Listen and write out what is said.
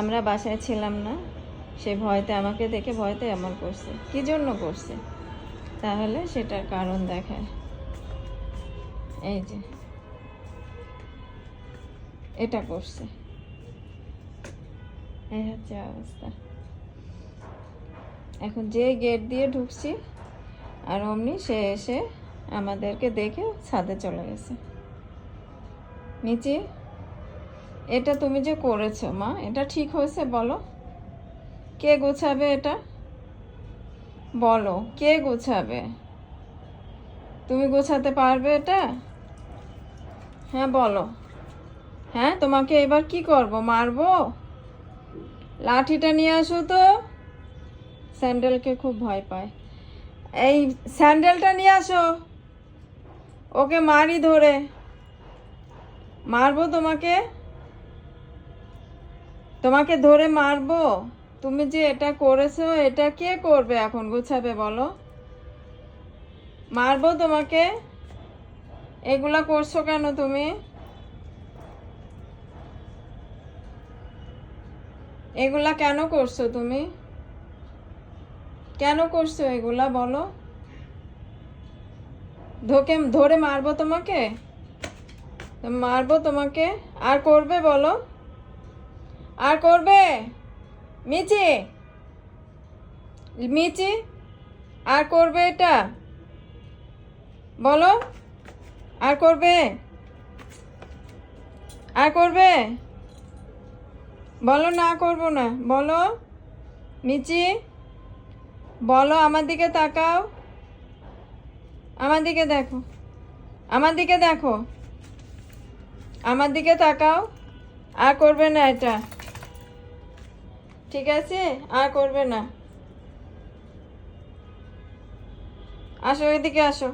আমরা বাসায় ছিলাম না, সে ভয়তে আমাকে দেখে ভয়তে এমন করছে। কি জন্য করছে তাহলে সেটার কারণ দেখায়। এই যে এটা করছে, এই হচ্ছে অবস্থা। এখন যে গেট দিয়ে ঢুকছি আর অমনি সে এসে আমাদেরকে দেখে ছাদে চলে গেছে। নিচে এটা তুমি যে করেছো মা, এটা ঠিক হয়েছে বলো? কে গোছাবে এটা? বলো কে গোছাবে? তুমি গোছাতে পারবে এটা? হ্যাঁ বলো। হ্যাঁ, তোমাকে এবার কি করব? মারবো? লাঠিটা নিয়ে আসো তো। স্যান্ডেলকে খুব ভয় পায়। এই স্যান্ডেলটা নিয়ে আসো, ওকে মারি ধরে। মারবো তোমাকে, তোমাকে ধরে মারবো। তুমি যে এটা করেছো, এটা কে করবে এখন? গোছাবে বলো? মারবো তোমাকে। এগুলা করছো কেন তুমি? এগুলা কেন করছো তুমি? কেন করছো এগুলা বলো? ধরে মারবো তোমাকে, মারবো তোমাকে। আর করবে বলো? আর করবে? মিচি, মিচি, আর করবে এটা বলো? আর করবে? আর করবে? বলো না করবো না, বলো। মিচি বলো, আমার দিকে তাকাও, আমার দিকে দেখো, আমার দিকে দেখো, আমার দিকে তাকাও। আর করবে না এটা, ঠিক আছে? আর করবে না। আসো, এদিকে আসো।